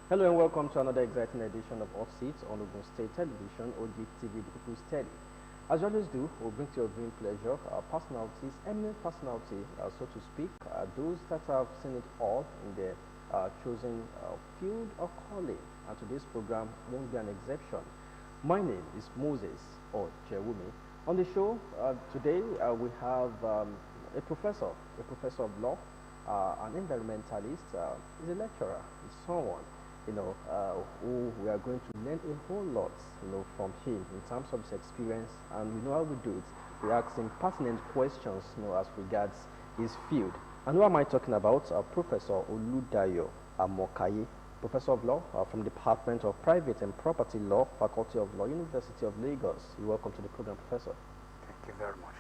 Hello and welcome to another exciting edition of Hot Seats on Ogun State Television, Ogtv, the People's Steady. As we always do, we'll bring to your viewing pleasure personalities, eminent personality, so to speak, those that have seen it all in their chosen field or calling. And today's program won't be an exception. My name is Moses or Chewumi. On the show today, we have a professor of law, an environmentalist, is a lecturer, is someone who we are going to learn a whole lot, from him in terms of his experience, and we know how we do it. We ask him pertinent questions, as regards his field. And who am I talking about? Professor Oludayo Amokaye, Professor of Law from the Department of Private and Property Law, Faculty of Law, University of Lagos. You're welcome to the program, Professor. Thank you very much.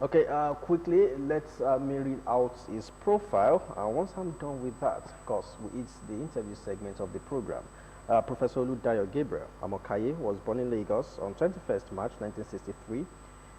Okay, quickly, let me read out his profile. Once I'm done with that, of course, it's the interview segment of the program. Professor Oludayo Gabriel Amokaye was born in Lagos on 21st March 1963.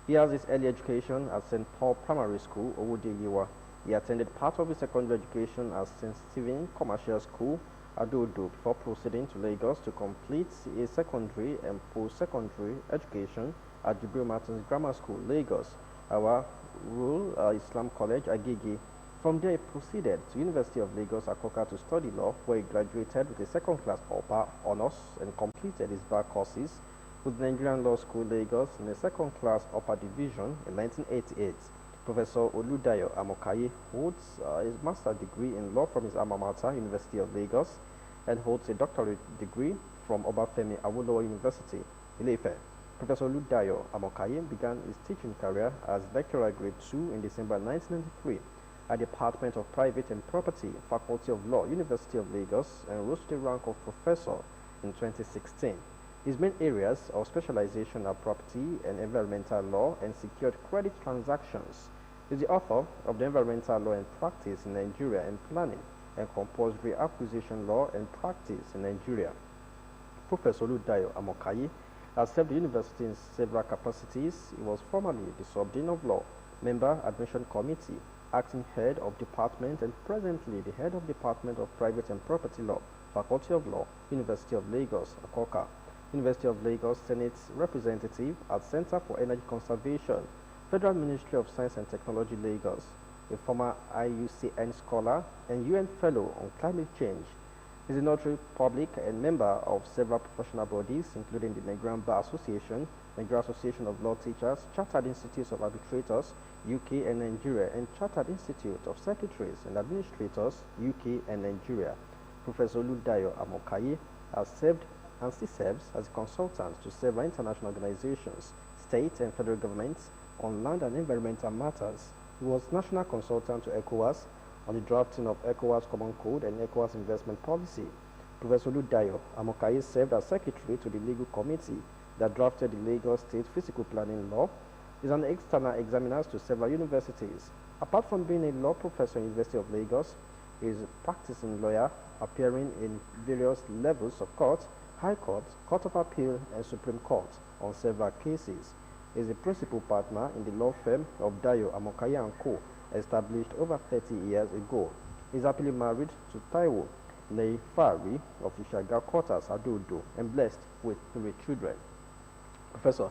He has his early education at St. Paul Primary School, Owode-Yewa. He attended part of his secondary education at St. Stephen Commercial School, Adodo, before proceeding to Lagos to complete his secondary and post-secondary education at Jubril Martins Grammar School, Lagos. Our Rule Islam College, Agege. From there, he proceeded to University of Lagos, Akoka, to study law, where he graduated with a second-class upper honors and completed his bar courses with Nigerian Law School, Lagos, in a second-class upper division in 1988. Professor Oludayo Amokaye holds his master's degree in law from his alma mater, University of Lagos, and holds a doctorate degree from Obafemi Awolowo University, Ile-Ife. Professor Oludayo Amokaye began his teaching career as lecturer grade 2 in December 1993 at the Department of Private and Property, Faculty of Law, University of Lagos, and rose to the rank of professor in 2016. His main areas of specialization are property and environmental law and secured credit transactions. He is the author of the Environmental Law and Practice in Nigeria and Planning and Compulsory Acquisition Law and Practice in Nigeria. Professor Oludayo Amokaye has served the university in several capacities. He was formerly the Sub-Dean of Law, Member Admission Committee, Acting Head of Department, and presently the Head of Department of Private and Property Law, Faculty of Law, University of Lagos, Akoka. University of Lagos Senate Representative at Center for Energy Conservation, Federal Ministry of Science and Technology, Lagos, a former IUCN Scholar and UN Fellow on Climate Change. He is a notary public and member of several professional bodies, including the Nigerian Bar Association, Nigerian Association of Law Teachers, Chartered Institutes of Arbitrators, UK and Nigeria, and Chartered Institute of Secretaries and Administrators, UK and Nigeria. Professor Oludayo Amokaye has served and still serves as a consultant to several international organizations, state and federal governments on land and environmental matters. He was national consultant to ECOWAS on the drafting of ECOWAS Common Code and ECOWAS Investment Policy. Professor Oludayo Amokaye served as secretary to the legal committee that drafted the Lagos State Physical Planning Law. He is an external examiner to several universities. Apart from being a law professor in the University of Lagos, he is a practicing lawyer, appearing in various levels of court, High Court, Court of Appeal, and Supreme Court on several cases. He is a principal partner in the law firm of Dayo Amokaye & Co., established over 30 years ago. He is happily married to Taiwo Leifari of Ishaga Quarters, Adodo, and blessed with 3 children. Professor,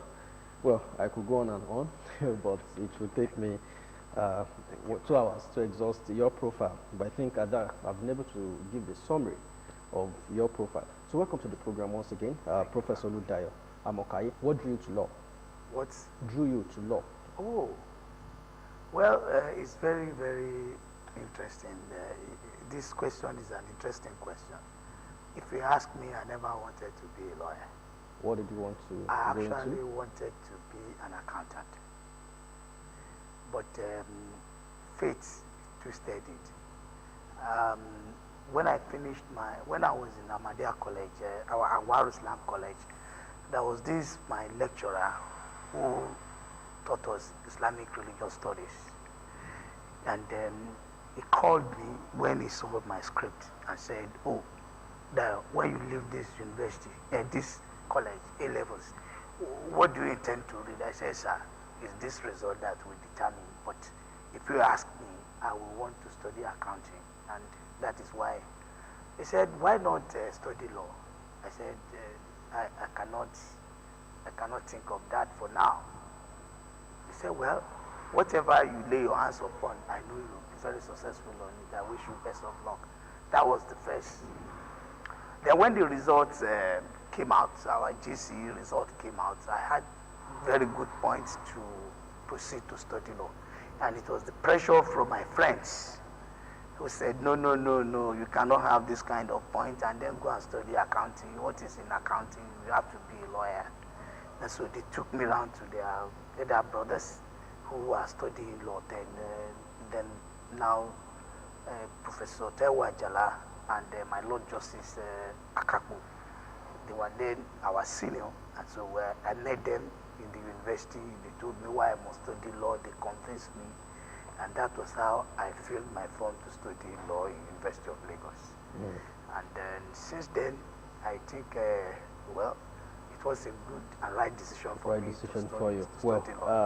well, I could go on and on, but it will take me 2 hours to exhaust your profile. But I think at that, I've been able to give the summary of your profile. So welcome to the program once again, Professor Oludayo Amokaye. What drew you to law? What drew you to law? Oh, well, it's very, very interesting. This question is an interesting question. If you ask me, I never wanted to be a lawyer. What did you want to I go actually into? wanted to be an accountant. But fate twisted it. Um, when I finished when I was in Ahmadiyya College, our Anwar Islam College, there was my lecturer who taught us Islamic religious studies. And then he called me when he saw my script and said, oh, when you leave this university, this college, A-levels, what do you intend to read? I said, sir, it's this result that will determine. But if you ask me, I will want to study accounting. And that is why. He said, why not study law? I said, I cannot think of that for now. He said, well, whatever you lay your hands upon, I know you'll be very successful on it. I wish you best of luck. That was the first. Then when the results came out, our GCE result came out, I had very good points to proceed to study law. And it was the pressure from my friends who said, no, no, no, no, you cannot have this kind of point and then go and study accounting. What is in accounting? You have to be a lawyer. And so they took me around to their brothers who are studying law. Then now Professor Tewa Jala and my Lord Justice Akaku, they were then our senior. And so I met them in the university. They told me why I must study law. They convinced me. And that was how I filled my form to study law in University of Lagos. Mm. And then since then, I think, well, it was a good and right decision for me.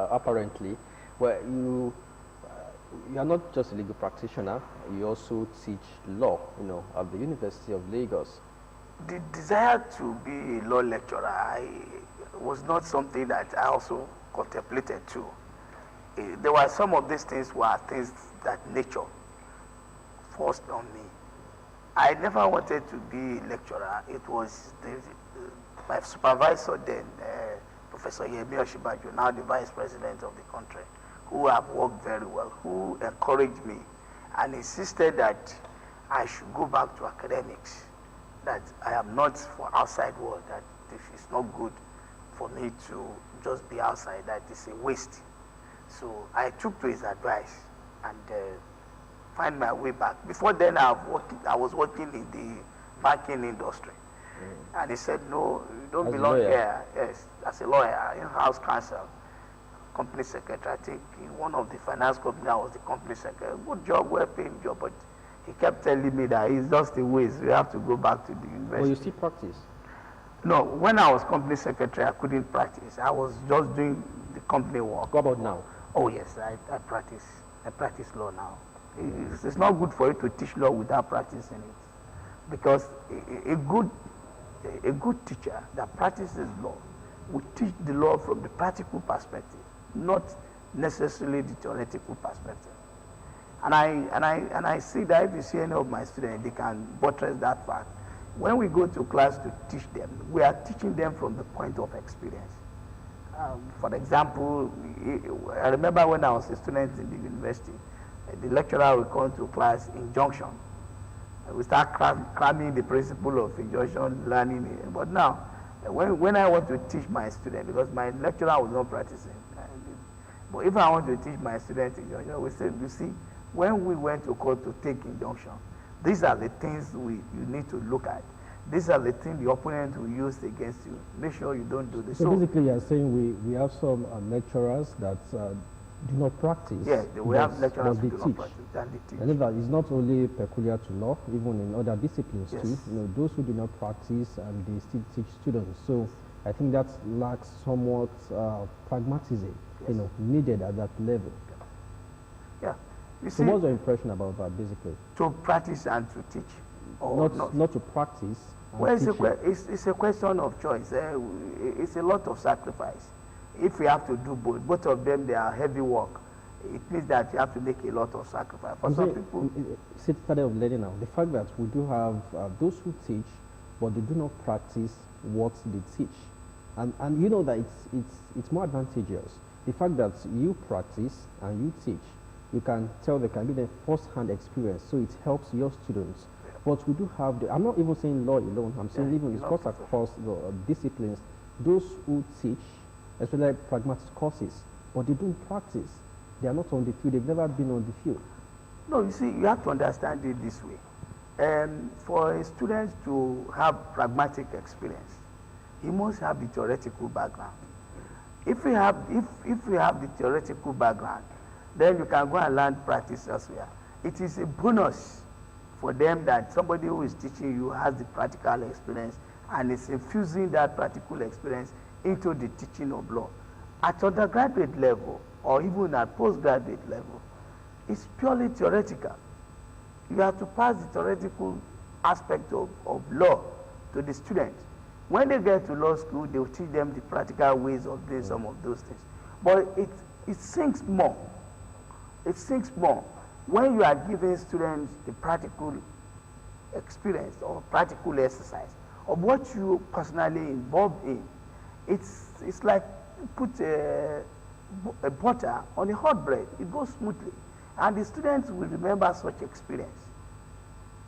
Apparently, well, you are not just a legal practitioner, you also teach law, at the University of Lagos. The desire to be a law lecturer was not something that I also contemplated too. There were some of these things were things that nature forced on me. I never wanted to be a lecturer. It was my supervisor then, Professor Yemi Oshibaju, now the Vice President of the country, who have worked very well, who encouraged me and insisted that I should go back to academics, that I am not for outside world, that it's not good for me to just be outside, that it's a waste. So I took to his advice and find my way back. Before then, I was working in the banking industry. Mm. And he said, no, you don't belong here. Yes, as a lawyer, in-house counsel, company secretary. I think in one of the finance companies, I was the company secretary. Good job, well-paying job, but he kept telling me that it's just a waste. You have to go back to the university. Well, you still practice? No, when I was company secretary, I couldn't practice. I was just doing the company work. What about now? Oh yes, I practice law now. It's not good for you to teach law without practicing it, because a good teacher that practices law will teach the law from the practical perspective, not necessarily the theoretical perspective. And I see that if you see any of my students, they can buttress that fact. When we go to class to teach them, we are teaching them from the point of experience. For example, I remember when I was a student in the university, the lecturer would come to class injunction. We start cramming the principle of injunction, learning it. But now, when I want to teach my student, because my lecturer was not practicing, but if I want to teach my student injunction, we said, you see, when we went to court to take injunction, these are the things you need to look at. These are the things the opponent will use against you. Make sure you don't do this. So basically, you are saying we have some lecturers that do not practice. Yes, we have lecturers who do not practice and they teach. And that is not only peculiar to law, even in other disciplines yes. too. Those who do not practice and they still teach students. So I think that lacks somewhat pragmatism, yes. Needed at that level. Yeah. So what's your impression about that, basically? To practice and to teach. Or not to practice. Well, it's a question of choice. It's a lot of sacrifice. If we have to do both of them, they are heavy work. It means that you have to make a lot of sacrifice. For some people, it's a study of learning now. The fact that we do have those who teach, but they do not practice what they teach, and you know that it's more advantageous. The fact that you practice and you teach, you can tell they can give them first-hand experience, so it helps your students. But we do have, I'm not even saying law alone, I'm saying even it's across the disciplines, those who teach, especially pragmatic courses, but they don't practice. They are not on the field, they've never been on the field. No, you see, you have to understand it this way. For a student to have pragmatic experience, he must have the theoretical background. If you have the theoretical background, then you can go and learn practice elsewhere. It is a bonus for them that somebody who is teaching you has the practical experience and is infusing that practical experience into the teaching of law. At undergraduate level or even at postgraduate level, it's purely theoretical. You have to pass the theoretical aspect of law to the students. When they get to law school, they will teach them the practical ways of doing some of those things. But it sinks more. It sinks more when you are giving students the practical experience or practical exercise of what you personally involved in. It's like put a butter on a hot bread. It goes smoothly. And the students will remember such experience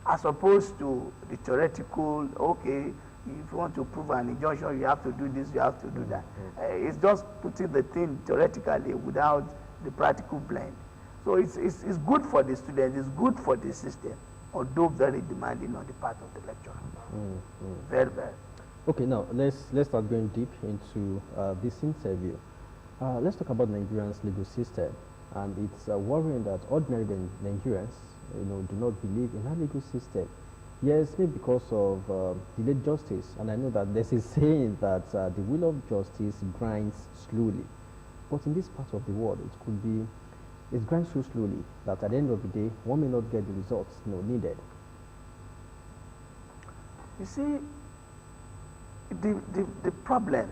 as opposed to the theoretical, okay, if you want to prove an injunction, you have to do this, you have to do that. It's just putting the thing theoretically without the practical blend. So it's good for the students, it's good for the system, although very demanding on the part of the lecturer. Very, very. Okay, now let's start going deep into this interview. Let's talk about Nigerian's legal system, and it's worrying that ordinary Nigerians, do not believe in our legal system. Yes, maybe because of delayed justice, and I know that there's a saying that the wheel of justice grinds slowly, but in this part of the world, it grinds so slowly that at the end of the day, one may not get the results needed. You see, the problem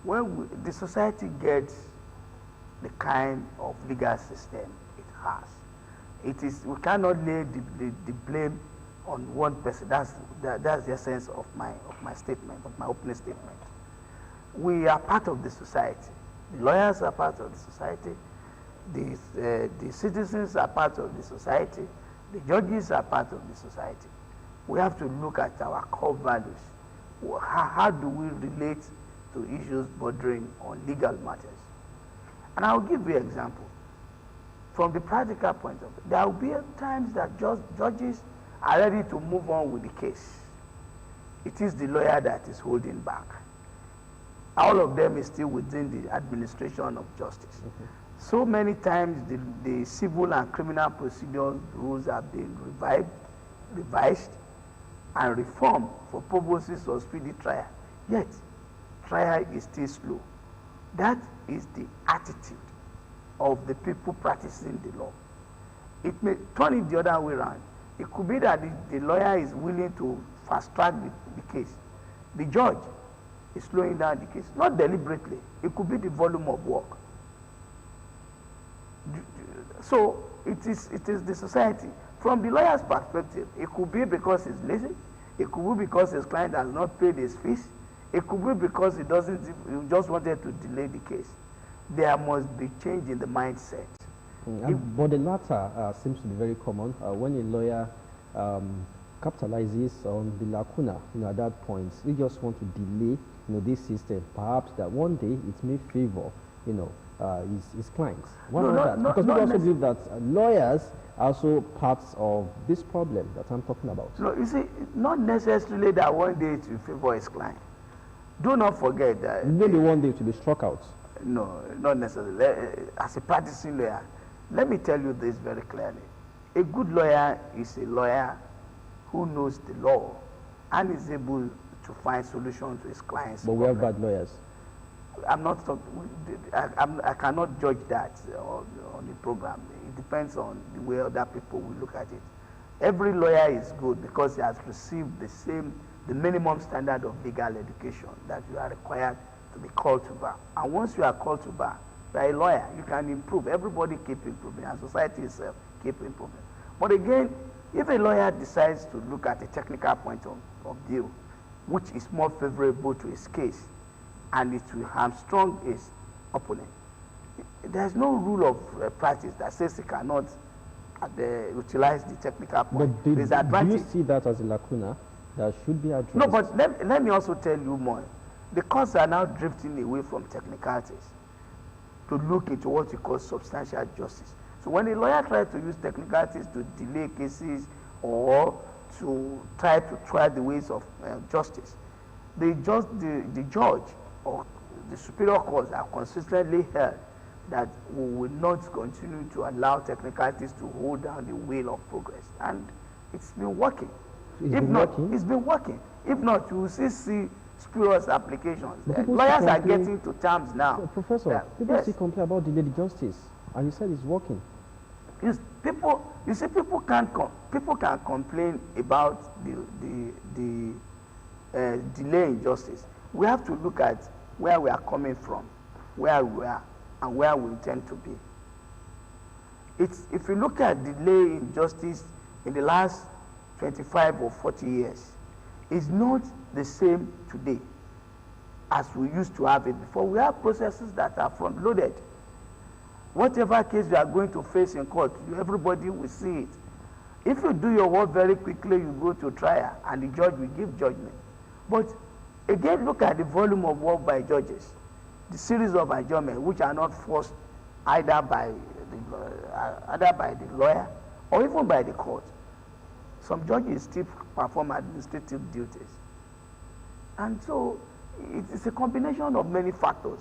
when the society gets the kind of legal system it has, we cannot lay the blame on one person. That's the essence of my statement, of my opening statement. We are part of the society. The lawyers are part of the society. The citizens are part of the society. The judges are part of the society. We have to look at our core values. How do we relate to issues bordering on legal matters? And I'll give you an example. From the practical point of view, there will be times that judges are ready to move on with the case. It is the lawyer that is holding back. All of them is still within the administration of justice. So many times the civil and criminal procedure rules have been revised and reformed for purposes of speedy trial. Yet, trial is still slow. That is the attitude of the people practicing the law. It may turn it the other way around. It could be that the lawyer is willing to fast track the case. The judge is slowing down the case, not deliberately. It could be the volume of work. So it is the society. From the lawyer's perspective, it could be because he's lazy. It could be because his client has not paid his fees. It could be because he just wanted to delay the case. There must be change in the mindset. But the latter seems to be very common. When a lawyer capitalizes on the lacuna, at that point, they just want to delay, this system. Perhaps that one day it may favor, his clients. Why not that? Because we also believe that lawyers are also parts of this problem that I'm talking about. No, you see, not necessarily that one day it will favor his client. Do not forget that. Maybe one day to be struck out. No, not necessarily. As a practicing lawyer, let me tell you this very clearly. A good lawyer is a lawyer who knows the law and is able to find solutions to his clients' But we have bad lawyers. I'm not talking, I cannot judge that on the program. It depends on the way other people will look at it. Every lawyer is good because he has received the minimum standard of legal education that you are required to be called to bar. And once you are called to bar, you are a lawyer. You can improve. Everybody keep improving, and society itself keep improving. But again, if a lawyer decides to look at a technical point of view, which is more favorable to his case, and it will hamstrung his opponent, there's no rule of practice that says he cannot utilize the technical point. But do you see that as a lacuna that should be addressed? No, but let me also tell you more. The courts are now drifting away from technicalities to look into what we call substantial justice. So when a lawyer tries to use technicalities to delay cases or to try to try the ways of justice, the judge or the superior courts are consistently held that we will not continue to allow technicalities to hold down the wheel of progress. And it's been working. It's been working. If not, you will still see spurious applications. Lawyers are getting to terms now. Professor, people still complain about delayed justice, and you said it's working. You see, people can complain about the delay in justice. We have to look at where we are coming from, where we are, and where we intend to be. If you look at delay in justice in the last 25 or 40 years, it's not the same today as we used to have it before. We have processes that are front-loaded. Whatever case you are going to face in court, everybody will see it. If you do your work very quickly, you go to trial, and the judge will give judgment. But again, look at the volume of work by judges, the series of adjournments, which are not forced either by the lawyer or even by the court. Some judges still perform administrative duties. And so it's a combination of many factors.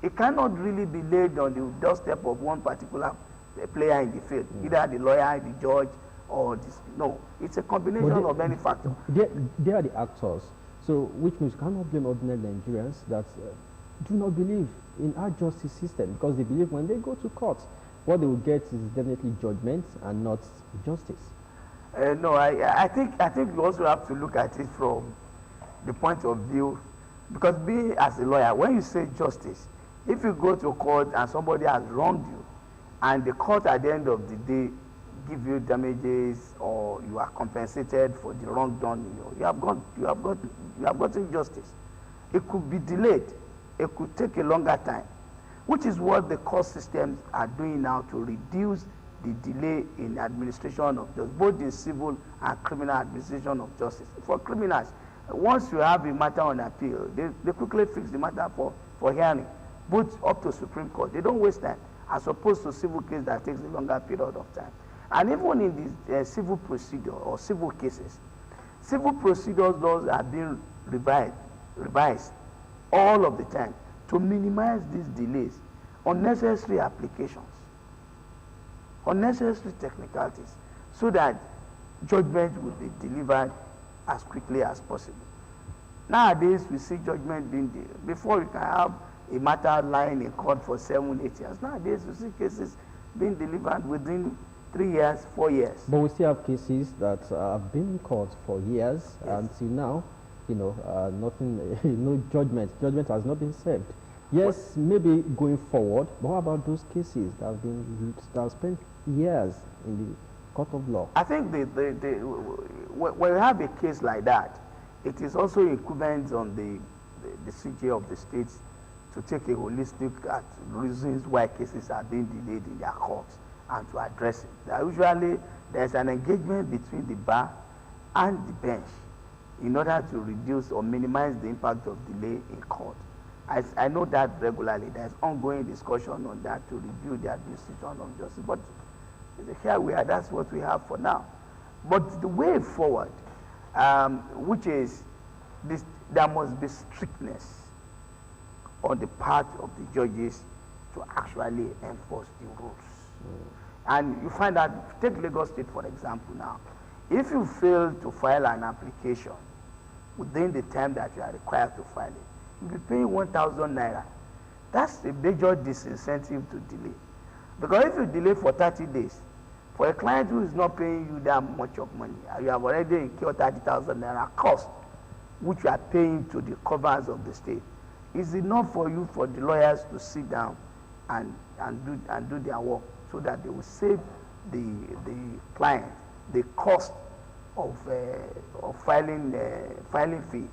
It cannot really be laid on the doorstep of one particular player in the field, either the lawyer, the judge, or this. No, it's a combination of many factors. They are the actors. So, which means you cannot blame ordinary Nigerians that do not believe in our justice system, because they believe when they go to court, what they will get is definitely judgment and not justice. No, I think you also have to look at it from the point of view, because being as a lawyer, when you say justice, if you go to court and somebody has wronged you, and the court at the end of the day give you damages or you are compensated for the wrong done, you have gotten justice. It could be delayed. It could take a longer time, which is what the court systems are doing now to reduce the delay in administration of justice, both in civil and criminal administration of justice. For criminals, once you have a matter on appeal, they quickly fix the matter for hearing, both up to Supreme Court. They don't waste time, as opposed to civil case that takes a longer period of time. And even in the civil procedure or civil cases, civil procedures laws are being revised all of the time to minimize these delays, unnecessary applications, unnecessary technicalities, so that judgment will be delivered as quickly as possible. Nowadays, we see judgment being delivered. Before, you can have a matter lying in court for 7, 8 years. Nowadays, we see cases being delivered within 3 years, 4 years. But we still have cases that have been in court for years, until now, nothing, no judgment. Judgment has not been served. Yes, maybe going forward, but what about those cases that have spent years in the court of law? I think when you have a case like that, it is also incumbent on the CJ of the states to take a holistic at reasons why cases are being delayed in their courts and to address it. Usually, there's an engagement between the bar and the bench in order to reduce or minimize the impact of delay in court. I know that regularly. There's ongoing discussion on that to review the administration of justice. But here we are, that's what we have for now. But the way forward, which is this, there must be strictness on the part of the judges to actually enforce the rules. And you find that, take Lagos State for example now, if you fail to file an application within the time that you are required to file it, you'll be paying 1,000 naira. That's a major disincentive to delay. Because if you delay for 30 days, for a client who is not paying you that much of money, you have already incurred 30,000 naira cost, which you are paying to the covers of the state. It's enough for you, for the lawyers, to sit down and do their work, so that they will save the client the cost of filing fee,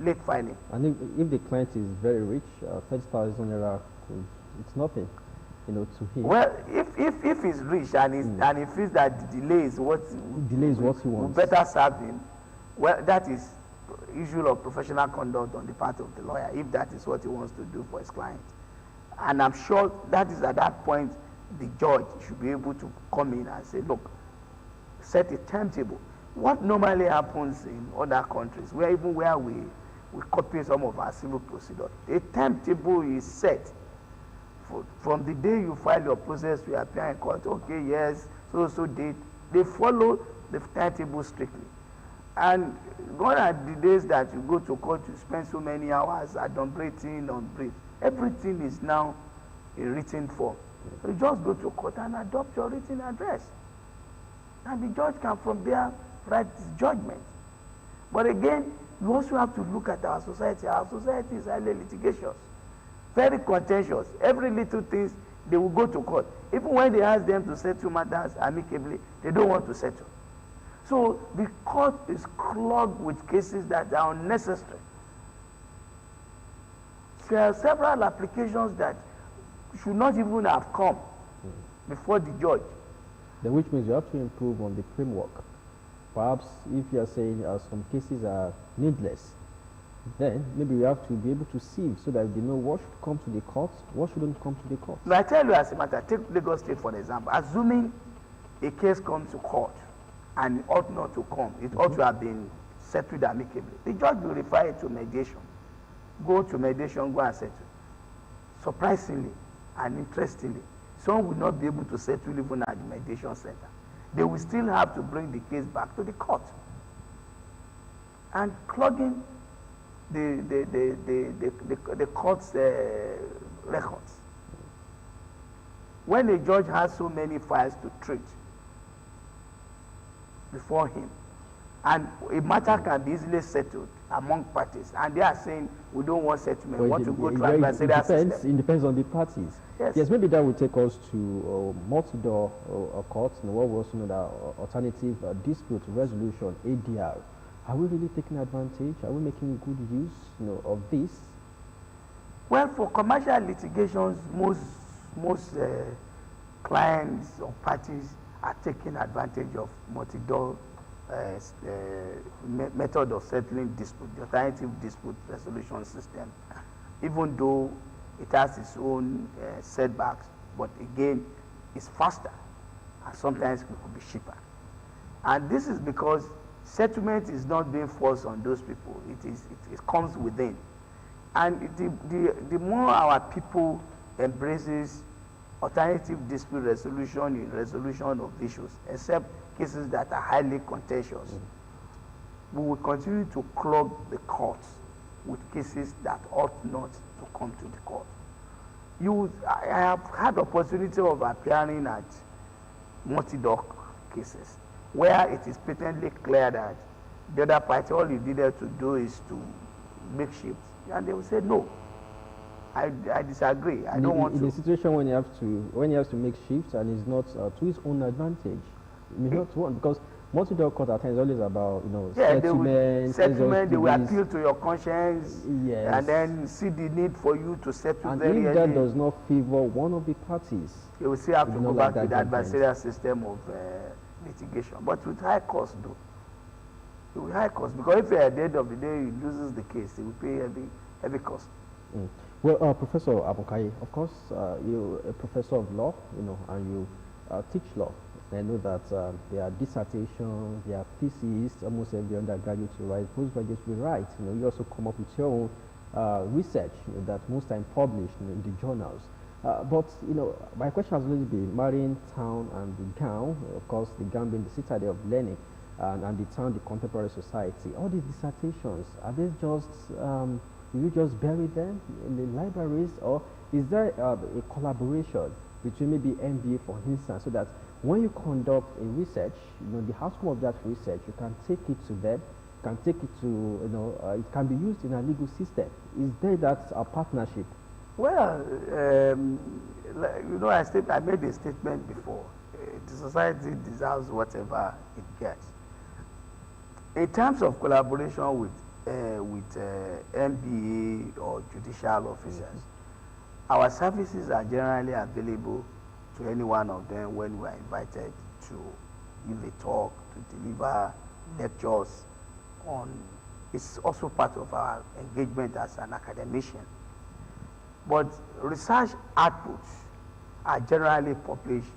late filing. And if the client is very rich, 30,000 naira, it's nothing, to him. Well, if he's rich and he feels that the delay is what he wants, we better serve him. Well, that is issue of professional conduct on the part of the lawyer, if that is what he wants to do for his client. And I'm sure that is at that point the judge should be able to come in and say, look, set a timetable. What normally happens in other countries, where even where we copy some of our civil procedure, a timetable is set from the day you file your process to appear in court. Okay, yes, so date. They follow the timetable strictly. And gone are the days that you go to court, you spend so many hours adumbrating on brief. Everything is now in written form. So you just go to court and adopt your written address. And the judge can from there write his judgment. But again, you also have to look at our society. Our society is highly litigious, very contentious. Every little thing, they will go to court. Even when they ask them to settle matters amicably, they don't want to settle. So the court is clogged with cases that are unnecessary. There are several applications that should not even have come before the judge. Then which means you have to improve on the framework. Perhaps if you are saying some cases are needless, then maybe we have to be able to sieve so that they know what should come to the court, what shouldn't come to the court. But I tell you as a matter, take Lagos State for example. Assuming a case comes to court and it ought not to come, it ought to have been settled amicably. The judge will refer it to mediation. Go to mediation, go and settle. Surprisingly and interestingly, some will not be able to settle even at the mediation center. They will still have to bring the case back to the court. And clogging the court's records. When a judge has so many files to treat before him, and a matter can be easily settled among parties, and they are saying, we don't want settlement, we want to go to adversarial system. It depends on the parties. Yes, maybe that will take us to multi-door courts, what we also know that alternative dispute resolution, ADR. Are we really taking advantage? Are we making good use of this? Well, for commercial litigations, most clients or parties are taking advantage of multi-door method of settling dispute, the alternative dispute resolution system, even though it has its own setbacks, but again, it's faster and sometimes it could be cheaper. And this is because settlement is not being forced on those people. It comes within. And the more our people embraces alternative dispute resolution in resolution of issues, except cases that are highly contentious, we will continue to clog the courts with cases that ought not to come to the court. I have had opportunity of appearing at multi-door cases where it is patently clear that the other party, all you needed to do is to make shifts, and they will say no. I disagree. I don't want to. In a situation when he has to make shifts and it's not to his own advantage, not one, because multi-door court at times is always about settlement. They will appeal to your conscience, yes, and then see the need for you to settle and very if that does not favor one of the parties, you will still have to go back to the adversarial system of litigation, but with high cost though. With high cost, because if at the end of the day he loses the case, he will pay heavy cost. Well, Professor Abokaye, of course, you're a professor of law, and you teach law. I know that there are dissertations, there are theses, almost every undergraduate you write, postgraduates will write. You also come up with your own research that most time published in the journals. But my question has always been marrying town and the gown. Of course, the gown being the citadel of learning, and the town, the contemporary society. All these dissertations, are they just will you just bury them in the libraries, or is there a collaboration between maybe MBA, for instance, so that when you conduct a research, the outcome of that research, you can take it to them, can take it to, it can be used in a legal system. Is there that partnership? Well, I made a statement before. The society deserves whatever it gets. In terms of collaboration with MBA or judicial officers, our services are generally available to any one of them when we are invited to give a talk, to deliver lectures on. It's also part of our engagement as an academician. But research outputs are generally published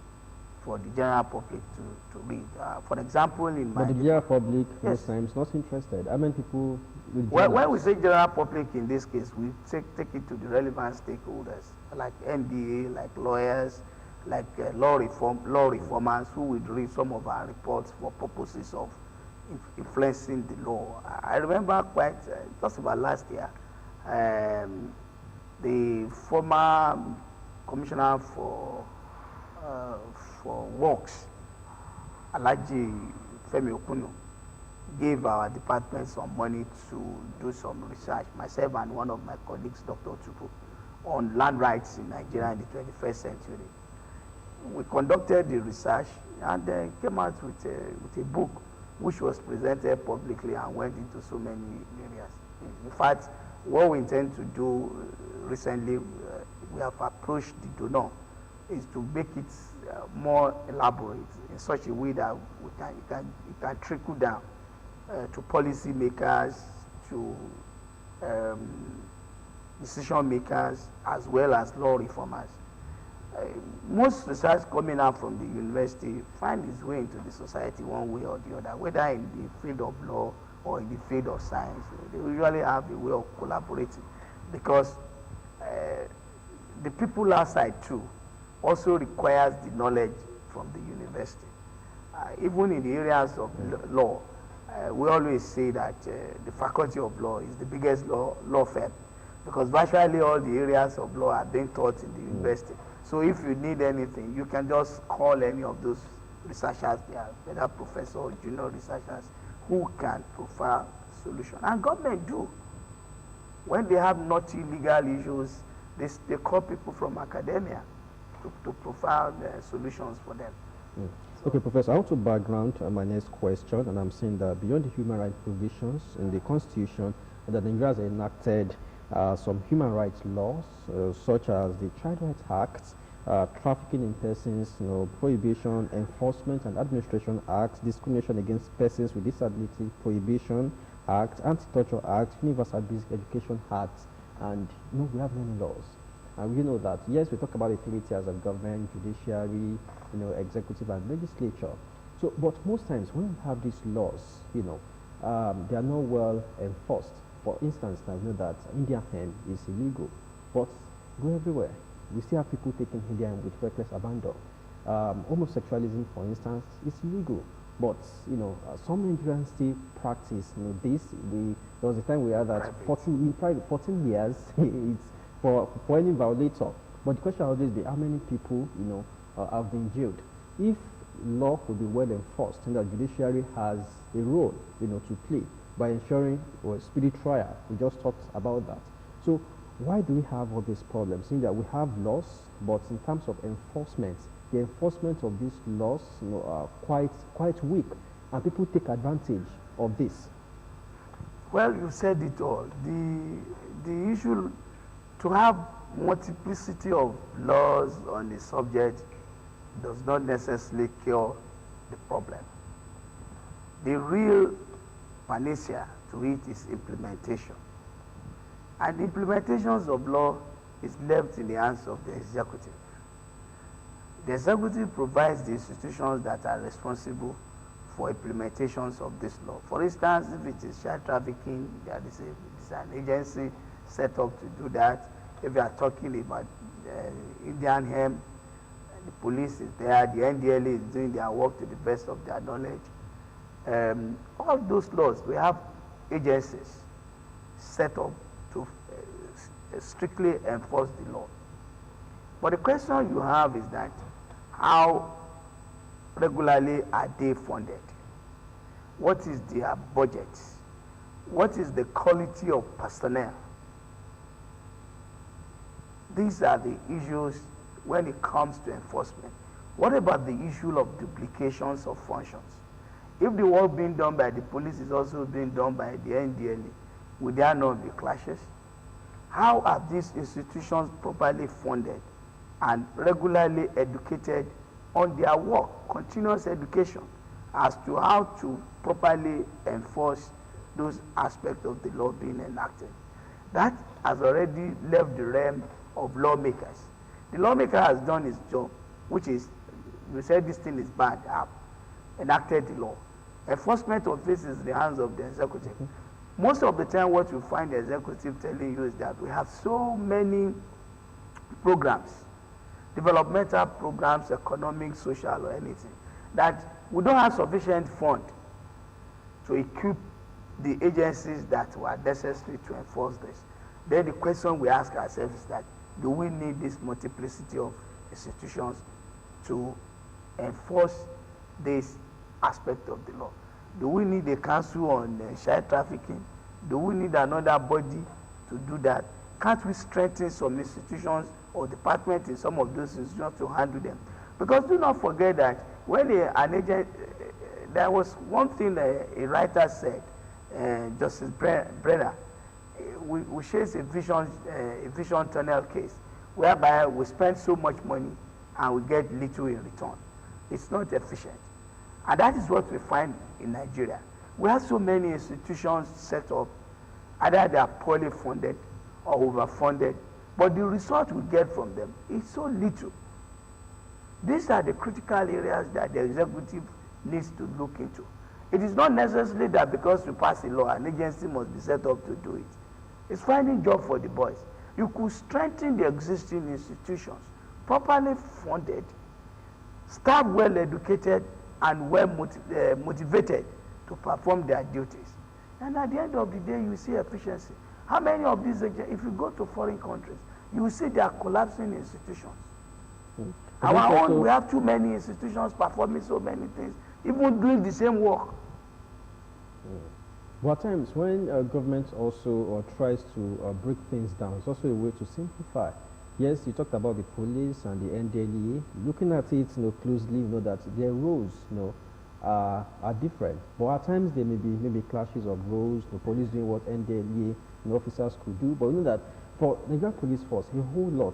for the general public to read. For example, in my But the general public Yes. most times not interested. How many people read when we journals? say general public in this case, we take it to the relevant stakeholders like MDA, like lawyers, like law reformers who would read some of our reports for purposes of influencing the law. I remember quite just about last year, the former commissioner for works, Alaji Femi Okuno, gave our department some money to do some research, myself and one of my colleagues, Dr. Tupu, on land rights in Nigeria in the 21st century. We conducted the research and came out with a book which was presented publicly and went into so many areas. In fact, what we intend to do recently, we have approached the donor, is to make it more elaborate in such a way that it can trickle down to policy makers, to decision makers, as well as law reformers. Most research coming out from the university find its way into the society one way or the other, whether in the field of law or in the field of science. They usually have a way of collaborating, because the people outside too also requires the knowledge from the university. Even in the areas of law, we always say that the faculty of law is the biggest law firm, because virtually all the areas of law are being taught in the university. So if you need anything, you can just call any of those researchers, they are whether professor or junior researchers, who can provide solution. And government do. When they have knotty legal issues, they call people from academia to provide solutions for them. Okay, Professor, I want to background my next question, and I'm saying that beyond the human rights provisions in the Constitution, that Nigeria has enacted some human rights laws, such as the Child Rights Act, Trafficking in Persons, Prohibition, Enforcement and Administration Act, Discrimination Against Persons with Disability Prohibition Act, Anti-Torture Act, Universal Basic Education Act, and we have many laws. And we know that, yes, we talk about the three tiers of government, judiciary, executive and legislature. So, but most times when we have these laws, they are not well enforced. For instance, now we know that Indian hemp is illegal, but go everywhere. We still have people taking Indian with reckless abandon. Homosexualism, for instance, is illegal, but some Nigerians still practice this. There was a time we had that 14 years it's for any violator. But the question will always be how many people have been jailed. If law could be well enforced, and the judiciary has a role to play by ensuring speedy trial. We just talked about that. So why do we have all these problems? Seeing that we have laws, but in terms of enforcement, the enforcement of these laws are quite weak, and people take advantage of this. Well, you said it all. The issue to have multiplicity of laws on the subject does not necessarily cure the problem. The real panacea to it is implementation. And the implementations of law is left in the hands of the executive. The executive provides the institutions that are responsible for implementations of this law. For instance, if it is child trafficking, there is an agency set up to do that. If you are talking about Indian hemp, the police is there, the NDLA is doing their work to the best of their knowledge. All those laws, we have agencies set up to strictly enforce the law. But the question you have is that how regularly are they funded? What is their budget? What is the quality of personnel? These are the issues when it comes to enforcement. What about the issue of duplications of functions? If the work being done by the police is also being done by the NDLA, would there not be clashes? How are these institutions properly funded and regularly educated on their work, continuous education, as to how to properly enforce those aspects of the law being enacted? That has already left the realm of lawmakers. The lawmaker has done his job, which is, you said this thing is bad, enacted the law. Enforcement of this is in the hands of the executive. Most of the time, what you find the executive telling you is that we have so many programs, developmental programs, economic, social, or anything, that we don't have sufficient fund to equip the agencies that were necessary to enforce this. Then the question we ask ourselves is that, do we need this multiplicity of institutions to enforce this aspect of the law? Do we need a council on child trafficking? Do we need another body to do that? Can't we strengthen some institutions or departments in some of those institutions to handle them? Because do not forget that when an agent, there was one thing a writer said, Justice Brenner, we chased a vision tunnel case whereby we spend so much money and we get little in return. It's not efficient. And that is what we find in Nigeria. We have so many institutions set up, either they are poorly funded or overfunded, but the result we get from them is so little. These are the critical areas that the executive needs to look into. It is not necessarily that because you pass a law, an agency must be set up to do it. It's finding job for the boys. You could strengthen the existing institutions, properly funded, staff well educated and well motivated to perform their duties. And at the end of the day, you see efficiency. How many of these, if you go to foreign countries, you will see they are collapsing institutions. Our own, we have too many institutions performing so many things, even doing the same work. But at times when government also tries to break things down, it's also a way to simplify. Yes, you talked about the police and the NDLEA. Looking at it closely, you know that their roles are different. But at times there may be maybe clashes of roles, the police doing what NDLEA officers could do. But you know that for the Nigerian Police Force, a whole lot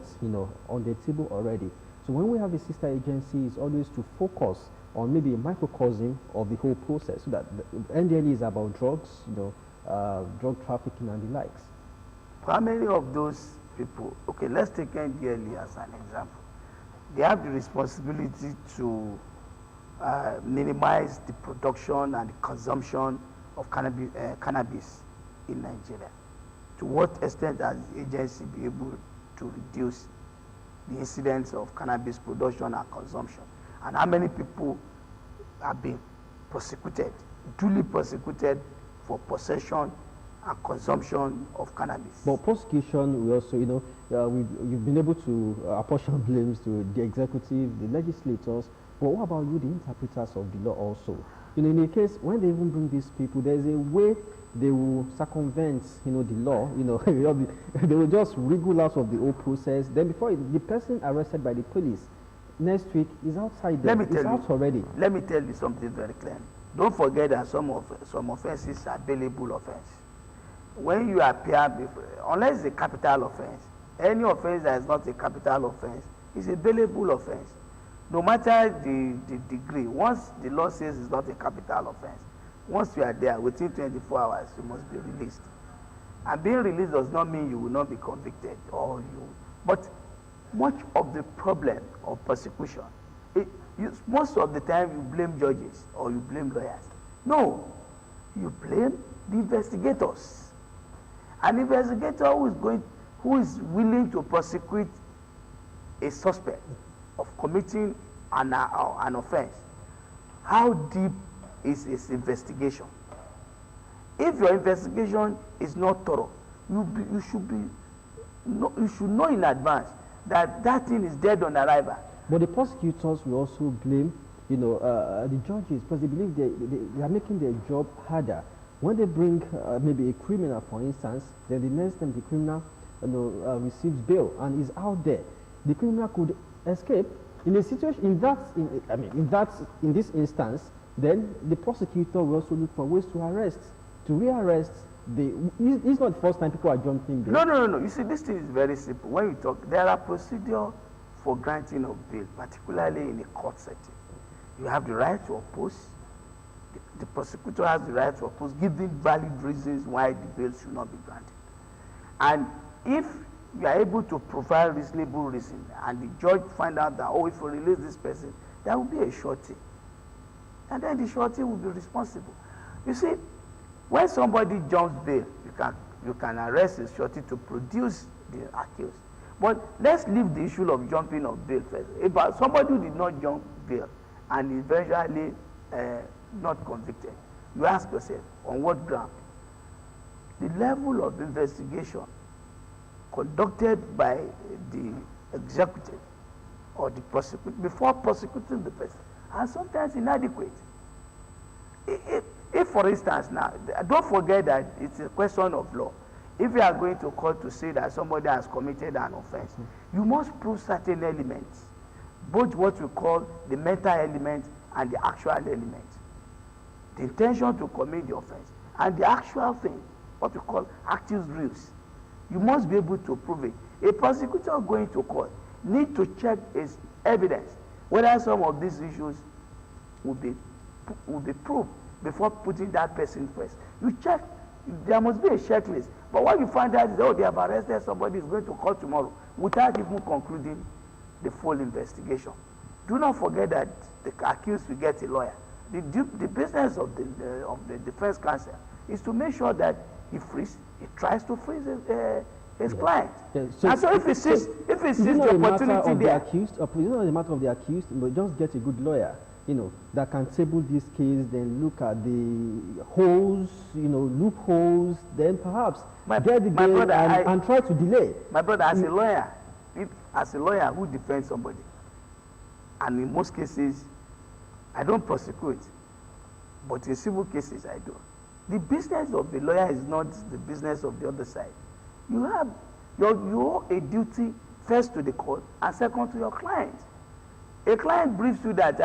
on the table already. So when we have a sister agency, it's always to focus on maybe a microcosm of the whole process. So that the NDLEA is about drugs, drug trafficking and the likes. How many of those people, okay, let's take NDLEA as an example. They have the responsibility to minimize the production and the consumption of cannabis in Nigeria. To what extent has the agency been able to reduce the incidence of cannabis production and consumption? And how many people have been prosecuted, duly prosecuted for possession and consumption of cannabis? But prosecution, we also, you've been able to apportion blames to the executive, the legislators. But what about you, the interpreters of the law also? In a case, when they even bring these people, there's a way they will circumvent, the law. They will just wriggle out of the whole process. Then before the person arrested by the police, next week is outside there. It's out already. Let me tell you something very clear. Don't forget that some offenses are bailable offense. When you appear before, unless it's a capital offense, any offense that is not a capital offense is a bailable offense. No matter the degree, once the law says it's not a capital offense, once you are there, within 24 hours, you must be released. And being released does not mean you will not be convicted but much of the problem of persecution, most of the time you blame judges or you blame lawyers. No, you blame the investigators. An investigator who is willing to prosecute a suspect of committing an offense, how deep is his investigation? If your investigation is not thorough, you should know in advance that thing is dead on arrival. But the prosecutors will also blame, the judges, because they believe they are making their job harder. When they bring maybe a criminal, for instance, then the next time the criminal receives bail and is out there, the criminal could escape. In a situation, in this instance, then the prosecutor will also look for ways to rearrest. It's not the first time people are jumping bail. No. You see, this thing is very simple. When you talk, there are procedures for granting of bail, particularly in a court setting. You have the right to oppose. The prosecutor has the right to oppose, giving valid reasons why the bail should not be granted. And if you are able to provide reasonable reason, and the judge find out that, oh, if we release this person, there will be a surety. And then the surety will be responsible. You see, when somebody jumps bail, you can arrest the surety to produce the accused. But let's leave the issue of jumping of bail first. If somebody who did not jump bail and eventually not convicted, you ask yourself, on what ground? The level of investigation conducted by the executive or the prosecutor before prosecuting the person are sometimes inadequate. If for instance now, don't forget that it's a question of law. If you are going to court to say that somebody has committed an offense, you must prove certain elements, both what we call the mental element and the actual element. The intention to commit the offense and the actual thing, what we call actus reus. You must be able to prove it. A prosecutor going to court need to check his evidence, whether some of these issues will be proved before putting that person first. You check, there must be a checklist. But what you find out is, oh, they have arrested somebody, is going to court tomorrow, without even concluding the full investigation. Do not forget that the accused will get a lawyer. The business of the defense counsel is to make sure that he tries to freeze his client. Yes. So and so if he sees the opportunity there, it's not a matter of the accused, but just get a good lawyer, that can table this case, then look at the holes, loopholes, then perhaps get the bail and try to delay. My brother, as a lawyer who defends somebody, and in most cases, I don't prosecute, but in civil cases I do. The business of the lawyer is not the business of the other side. You have you owe a duty first to the court and second to your client. A client briefs you that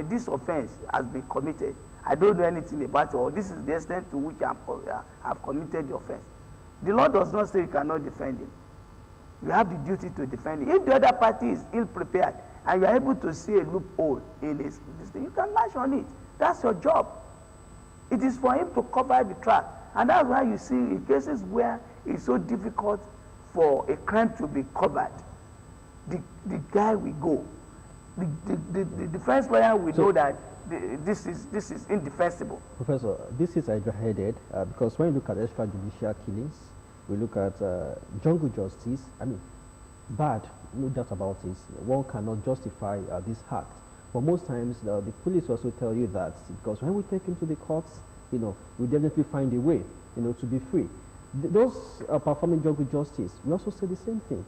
this offense has been committed. I don't know anything about it, or this is the extent to which I've committed the offense. The law does not say you cannot defend him. You have the duty to defend him. If the other party is ill-prepared and you are able to see a loophole in this thing, you can lash on it. That's your job. It is for him to cover the track. And that's why you see in cases where it's so difficult for a crime to be covered, the guy will go. The defense lawyer will know that this is indefensible. Professor, this is exaggerated because when you look at extrajudicial killings, we look at jungle justice. I mean, bad, no doubt about it. One cannot justify this act. But most times, the police also tell you that because when we take him to the courts, we definitely find a way, to be free. Those performing jungle justice, we also say the same thing.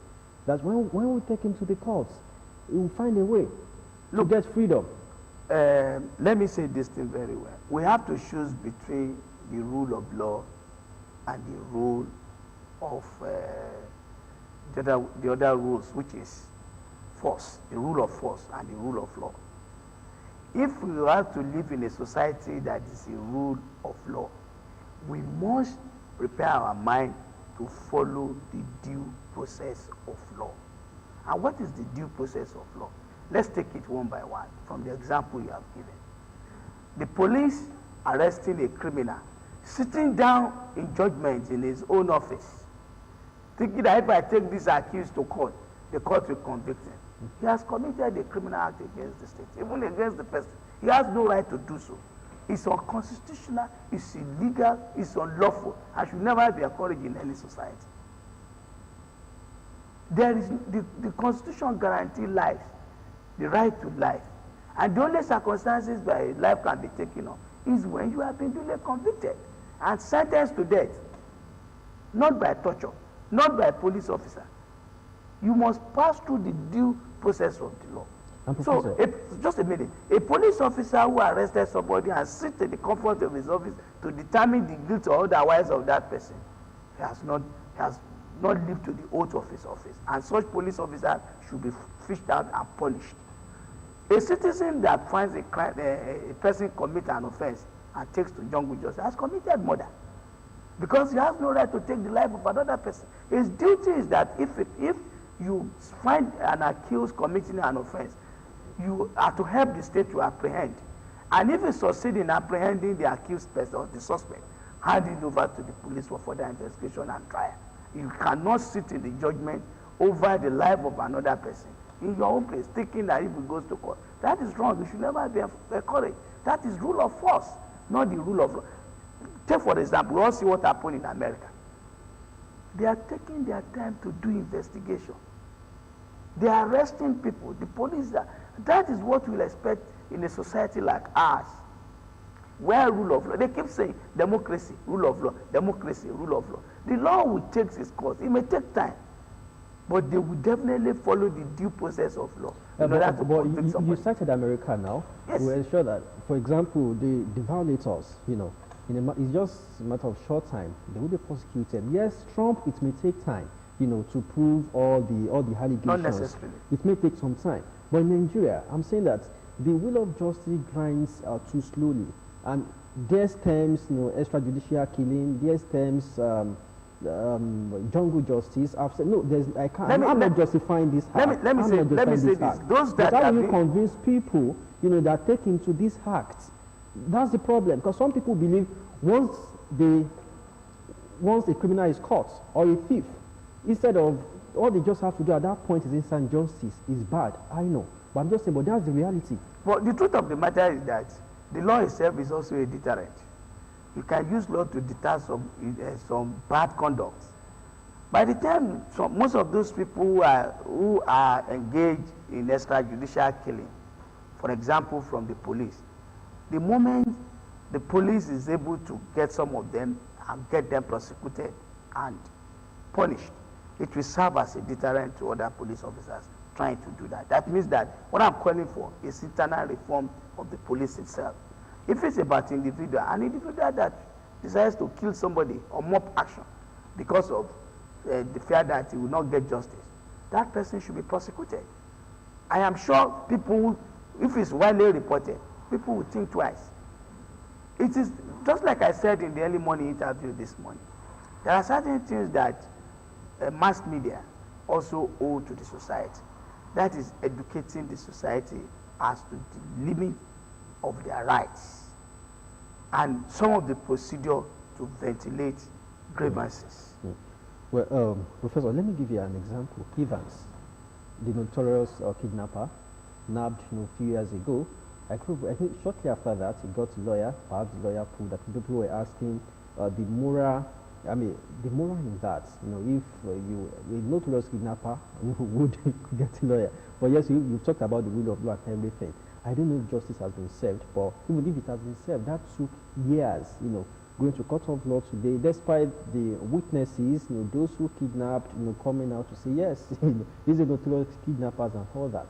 That when we take him to the courts, we will find a way to get freedom. Let me say this thing very well. We have to choose between the rule of law and the rule of the other rules, which is force, the rule of force and the rule of law. If we have to live in a society that is a rule of law, we must prepare our mind to follow the due process of law. And what is the due process of law? Let's take it one by one from the example you have given. The police arresting a criminal, sitting down in judgment in his own office, thinking that if I take this accused to court, the court will convict him. He has committed a criminal act against the state, even against the person. He has no right to do so. It's unconstitutional, it's illegal, it's unlawful, and should never be encouraged in any society. There is the Constitution guarantees life, the right to life. And the only circumstances where life can be taken off is when you have been duly convicted and sentenced to death, not by torture, not by a police officer. You must pass through the due process of the law. So, just a minute. A police officer who arrested somebody and sits in the comfort of his office to determine the guilt or otherwise of that person, he has not lived to the oath of his office. And such police officer should be fished out and punished. A citizen that finds a person commit an offense and takes to jungle justice has committed murder, because he has no right to take the life of another person. His duty is that if you find an accused committing an offense, you are to help the state to apprehend. And if you succeed in apprehending the accused person or the suspect, hand it over to the police for further investigation and trial. You cannot sit in the judgment over the life of another person in your own place, thinking that if it goes to court. That is wrong. You should never be encouraged. That is rule of force, not the rule of law. Take, for example, we all see what happened in America. They are taking their time to do investigation. They are arresting people. The police are. That is what we'll expect in a society like ours, where rule of law. They keep saying democracy, rule of law, democracy, rule of law. The law will take its course. It may take time, but they will definitely follow the due process of law. You cited America now. Yes. We ensure that, for example, the violators, you know, it's just a matter of short time. They will be prosecuted. Yes, Trump, it may take time, you know, to prove all the allegations. Not necessarily. It may take some time. But in Nigeria, I'm saying that the wheel of justice grinds too slowly. And there's terms, you know, extrajudicial killing, there's terms, jungle justice. I've said, no, I'm not justifying this act. Let me say this. Those that how do you convince people, you know, that take into this act? That's the problem, because some people believe once a criminal is caught or a thief, instead of all they just have to do at that point is instant justice is bad. I know, but I'm just saying, but that's the reality. Well, the truth of the matter is that the law itself is also a deterrent. You can use law to deter some bad conduct. By the time most of those people who are engaged in extrajudicial killing, for example, from the police, the moment the police is able to get some of them and get them prosecuted and punished, it will serve as a deterrent to other police officers trying to do that. That means that what I'm calling for is internal reform of the police itself. If it's about an individual that decides to kill somebody or mob action because of the fear that he will not get justice, that person should be prosecuted. I am sure people, if it's widely reported, people will think twice. It is just like I said in the early morning interview this morning. There are certain things that mass media also owe to the society. That is educating the society as to the limit of their rights and some of the procedure to ventilate grievances. Well, Professor, let me give you an example. Evans, the notorious kidnapper, nabbed a few years ago. I think shortly after that, he got a lawyer. Perhaps the lawyer proved that people were asking the moral in that. You know, if a notorious kidnapper would get a lawyer. But yes, you talked about the rule of law and everything. I don't know if justice has been served, but even if it has been served, that took years, you know, going to court of law today, despite the witnesses, you know, those who kidnapped, you know, coming out to say, yes, these are notorious kidnappers and all that.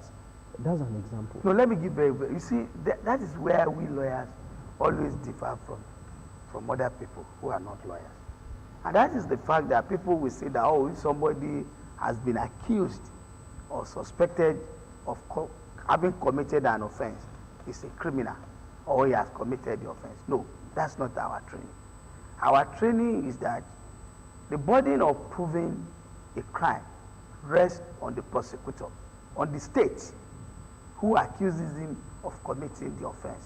That's an example. No, let me give you see, that is where we lawyers always differ from other people who are not lawyers. And that is the fact that people will say that, oh, if somebody has been accused or suspected of having committed an offense, he's a criminal, or he has committed the offense. No, that's not our training. Our training is that the burden of proving a crime rests on the prosecutor, on the state who accuses him of committing the offense.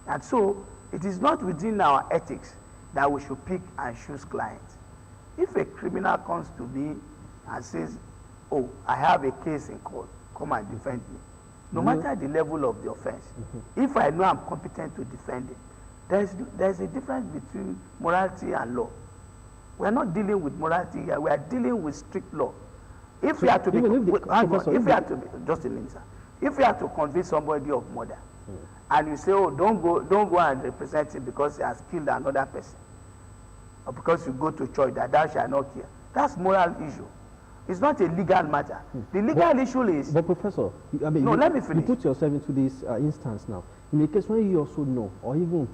And so, it is not within our ethics that we should pick and choose clients. If a criminal comes to me and says, oh, I have a case in court, come and defend me, no matter the level of the offense, if I know I'm competent to defend it, there's a difference between morality and law. We're not dealing with morality here, we are dealing with strict law. If we have to convince somebody of murder, and you say, oh, don't go and represent him because he has killed another person, or because you go to church that thou shalt not kill, that's moral issue. It's not a legal matter. The legal issue is... But Professor, let me finish. You put yourself into this instance now. In a case when you also know, or even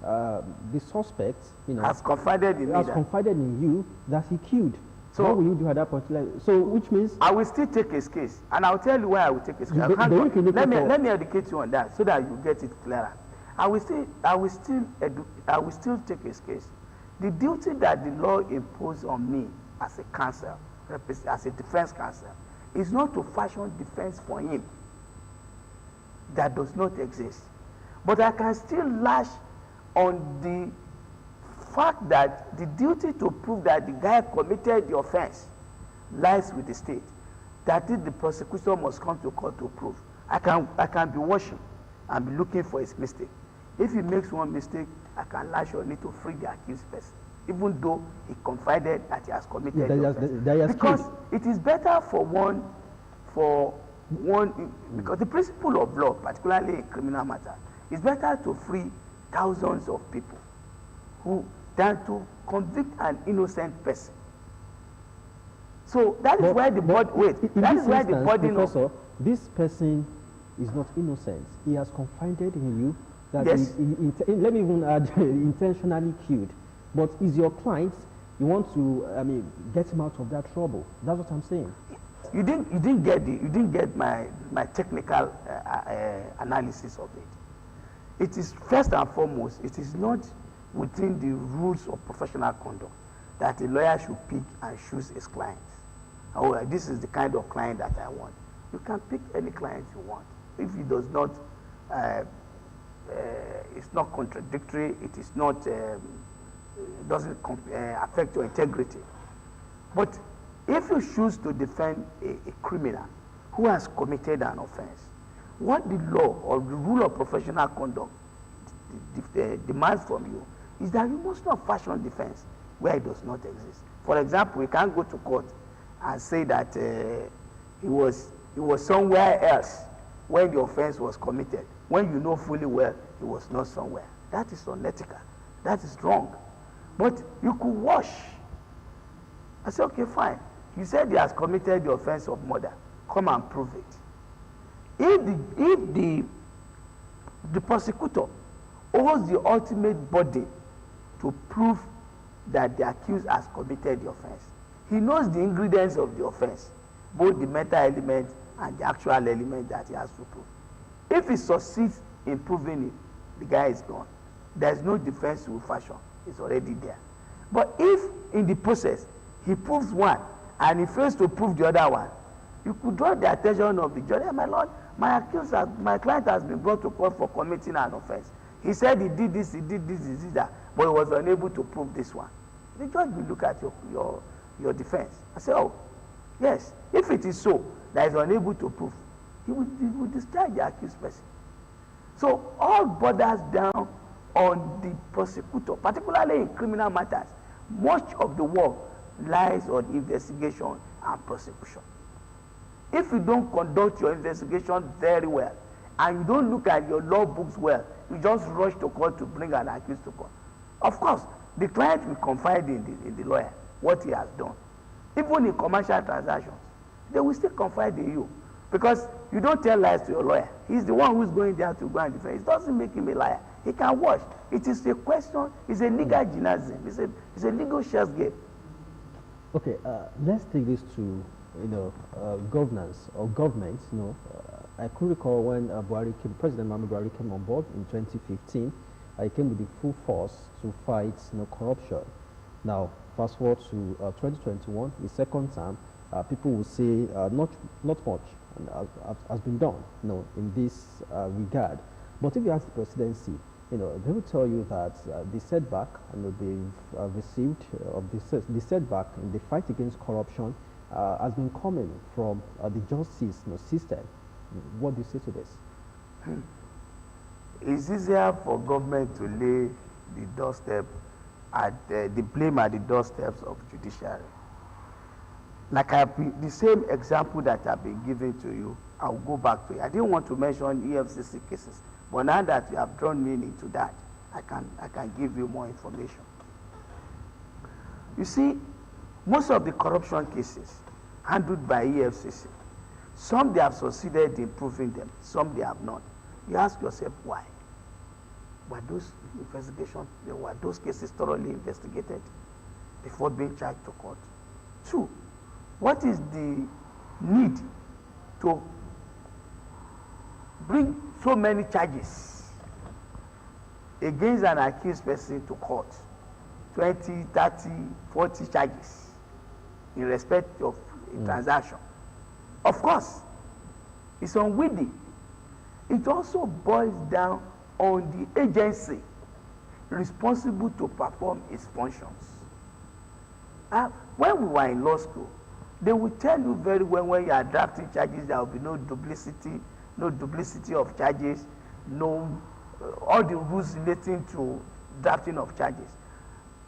the suspect, you know, has confided in you that he killed. So what will you do at that point? So which means... I will still take his case. And I'll tell you why I will take his case. Let me educate you on that so that you get it clearer. I will still take his case. The duty that the law imposed on me as a counsel, as a defense counsel, is not to fashion defense for him that does not exist. But I can still lash on the fact that the duty to prove that the guy committed the offense lies with the state, that is, the prosecutor must come to court to prove. I can be watching and be looking for his mistake. If he makes one mistake, I can lash on it to free the accused person, even though he confided that he has committed the offense. Because it is better for one, because the principle of law, particularly in criminal matters, is better to free thousands of people than to convict an innocent person. So that is why the burden of this person is not innocent. He has confided in you that yes. Let me even add intentionally killed. But is your client, you want to get him out of that trouble. That's what I'm saying. You didn't get my technical analysis of it. It is first and foremost, it is not within the rules of professional conduct that a lawyer should pick and choose his clients. However, this is the kind of client that I want. You can pick any client you want. If it does not, it's not contradictory, it is not, it doesn't affect your integrity. But if you choose to defend a criminal who has committed an offense, what the law or the rule of professional conduct demands from you is that you must not fashion defense where it does not exist. For example, you can't go to court and say that he was somewhere else when the offense was committed, when you know fully well he was not somewhere. That is unethical. That is wrong. But you could wash. I said, okay, fine. You said he has committed the offense of murder. Come and prove it. If the prosecutor owes the ultimate burden to prove that the accused has committed the offense, he knows the ingredients of the offense, both the mental element and the actual element that he has to prove. If he succeeds in proving it, the guy is gone. There's no defense he will fashion. It's already there. But if in the process he proves one and he fails to prove the other one, you could draw the attention of the judge. My lord, my client has been brought to court for committing an offense. He said he did this, he did that, but he was unable to prove this one. The judge will look at your defense and say, oh, yes, if it is so that is unable to prove, he will discharge the accused person. So all borders down on the prosecutor, particularly in criminal matters. Much of the work lies on investigation and prosecution. If you don't conduct your investigation very well, and you don't look at your law books well, you just rush to court to bring an accused to court. Of course, the client will confide in the lawyer what he has done. Even in commercial transactions, they will still confide in you. Because you don't tell lies to your lawyer. He's the one who's going there to go and defend. It doesn't make him a liar. He can watch. It is a question, it's a legal gymnasium. It's a legal chess game. Okay, let's take this to governance or government. I could recall when President Muhammadu Buhari came on board in 2015. He came with the full force to fight corruption. Now, fast forward to 2021, his second term. People will say not much has been done, in this regard. But if you ask the presidency, they will tell you that the setback they've received the setback in the fight against corruption has been coming from the justice system. What do you say to this? It's easier for government to lay the doorstep the blame at the doorsteps of judiciary. Like the same example that I've been giving to you, I'll go back to it. I didn't want to mention EFCC cases, but now that you have drawn me into that, I can give you more information. You see, most of the corruption cases handled by EFCC, some they have succeeded in proving them, some they have not. You ask yourself why? Were those cases thoroughly investigated before being charged to court? 2, what is the need to bring so many charges against an accused person to court? 20, 30, 40 charges in respect of a transaction. Of course, it's unwitting. It also boils down on the agency responsible to perform its functions. When we were in law school, they will tell you very well when you are drafting charges, there will be no duplicity of charges, all the rules relating to drafting of charges.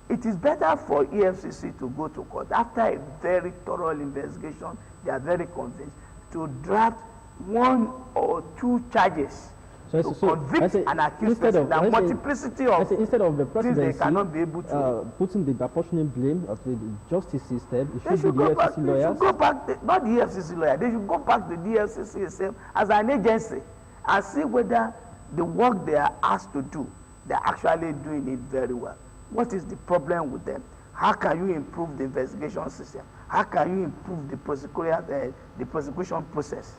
It is better for EFCC to go to court after a very thorough investigation. They are very convinced to draft 1 or 2 charges to convict an accused person. The multiplicity of instead of the things they cannot be able to putting the apportioning blame of the justice system, it they should be the EFCC lawyers. They should go back, not the EFCC lawyer. They should go back to the EFCC itself as an agency and see whether the work they are asked to do, they are actually doing it very well. What is the problem with them? How can you improve the investigation system? How can you improve the prosecution process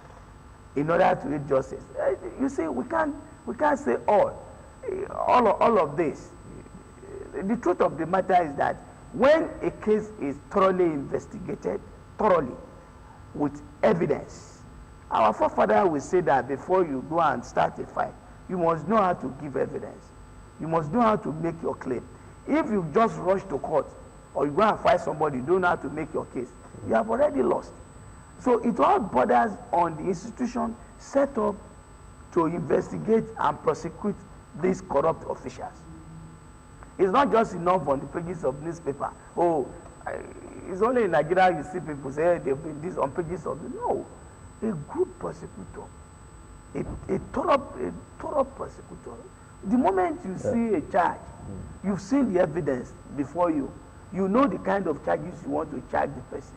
in order to get justice? You see, we can't say all of this. The truth of the matter is that when a case is thoroughly investigated, with evidence, our forefather will say that before you go and start a fight, you must know how to give evidence. You must know how to make your claim. If you just rush to court or you go and fight somebody, you don't know how to make your case, you have already lost. So it all borders on the institution set up to investigate and prosecute these corrupt officials. It's not just enough on the pages of newspaper. It's only in Nigeria you see people say they've been this on pages of no. A good prosecutor, a thorough prosecutor. The moment you see a charge, you've seen the evidence before you. You know the kind of charges you want to charge the person.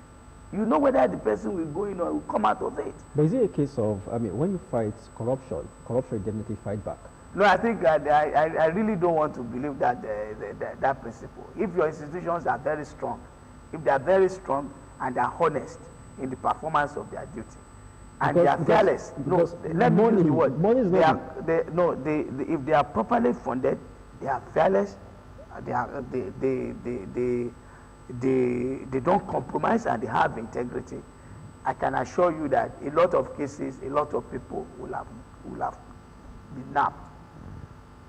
You know whether the person will go in or will come out of it. But is it a case of, when you fight corruption definitely fight back? No, I think I really don't want to believe that that principle. If your institutions are very strong, if they are very strong and they are honest in the performance of their duty, and they are fearless. Let me use the word. If they are properly funded, they are fearless. They don't compromise and they have integrity. I can assure you that a lot of cases, a lot of people will have been nabbed.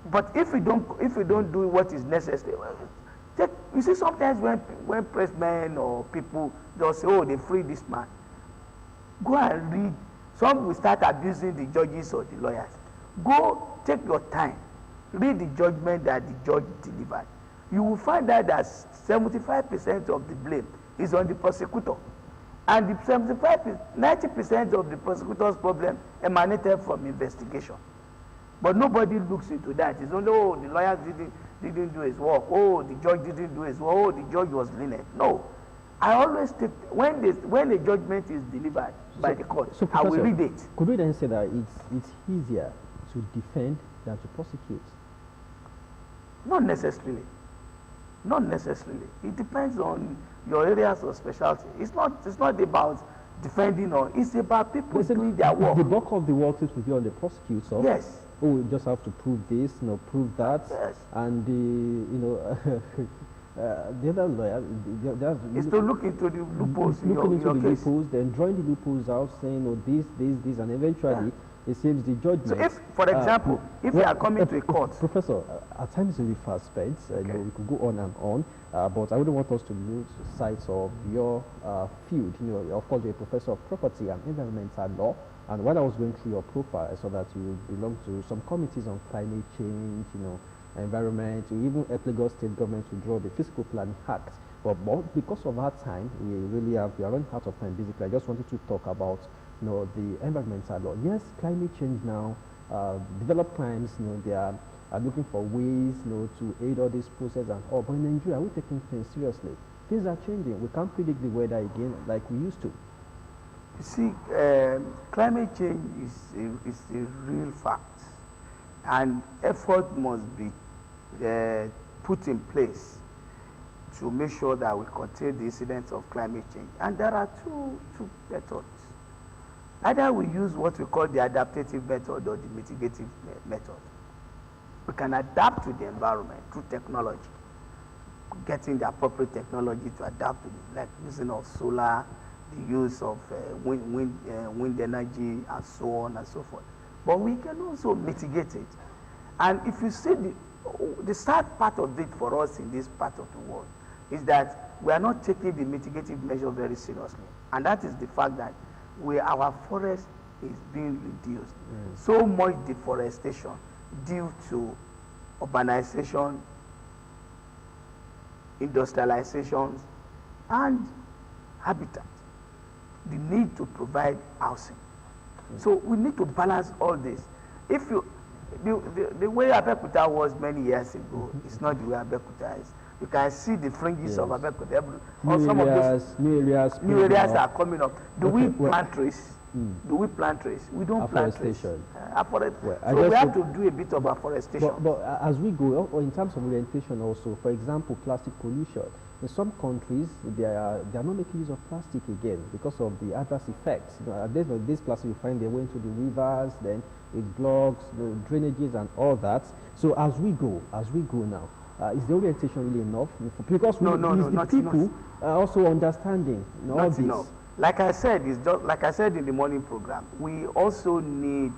But if we don't do what is necessary, you see sometimes when pressmen or people just say, oh, they free this man. Go and read. Some will start abusing the judges or the lawyers. Go, take your time. Read the judgment that the judge delivered. You will find out that 75% of the blame is on the prosecutor. And the 90% of the prosecutor's problem emanated from investigation. But nobody looks into that. It's only, oh, the lawyer didn't do his work. Oh, the judge didn't do his work. Oh, the judge was lenient. No. I always take, when the judgment is delivered by the court, so I will read it. Could we then say that it's easier to defend than to prosecute? Not necessarily. Not necessarily. It depends on your areas of specialty. It's not about defending or it's about people doing their work. The bulk of the work is with you on the prosecutor. Yes. Oh, we just have to prove this, prove that. Yes. And the other lawyer is to look into the loopholes in looking your into the case. loopholes, then drawing the loopholes out, saying, oh, this, and eventually it saves the judgment. So if, for example, if you are coming to a court. Professor, at times we fast spent, we could go on and on, but I wouldn't want us to lose sight of your field. Of course, you're a professor of property and environmental law, and when I was going through your profile, I saw that you belong to some committees on climate change, environment. You even helped Lagos State government to draw the Fiscal Planning Act. But because of our time, we are running out of time. Basically, I just wanted to talk about the environmental law. Yes, climate change now, developed crimes, they are looking for ways, to aid all this process and all. But in Nigeria, we're taking things seriously. Things are changing. We can't predict the weather again like we used to. You see, climate change is a real fact, and effort must be put in place to make sure that we contain the incidence of climate change. And there are two methods. Either we use what we call the adaptive method or the mitigative method. We can adapt to the environment through technology, getting the appropriate technology to adapt to it, like using of solar, the use of wind energy, and so on and so forth. But we can also mitigate it. And if you see the sad part of it for us in this part of the world is that we are not taking the mitigative measure very seriously. And that is the fact that our forest is being reduced. So much deforestation due to urbanization, industrializations, and habitat. The need to provide housing. So we need to balance all this. If you, the way Abeokuta was many years ago, it's not the way Abeokuta is. You can see the fringes of Abeokuta. New areas are coming up. Do we plant trees? Do we plant trees? We don't plant trees. So we have to do a bit of afforestation. But as we go, or in terms of orientation also, for example, plastic pollution. In some countries, they are not making use of plastic again because of the adverse effects. This plastic you find their way into the rivers, then it blocks the drainages and all that. So as we go now, is the orientation really enough? Because people are also understanding all this. Enough. Like I said, it's just like I said in the morning program. We also need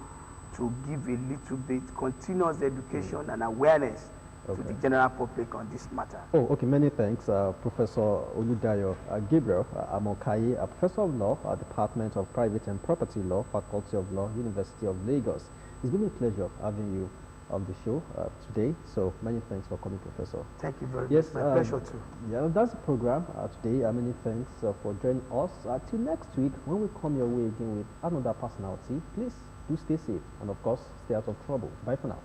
to give a little bit continuous education and awareness to the general public on this matter. Oh, okay. Many thanks, Professor Oludayo Gabriel Amokaye, a professor of law at Department of Private and Property Law, Faculty of Law, University of Lagos. It's been a pleasure having you on the show today. So many thanks for coming, Professor. Thank you very much. My pleasure too. Yeah, that's the program today. Many thanks for joining us. Till next week, when we come your way again with another personality, please do stay safe and of course stay out of trouble. Bye for now.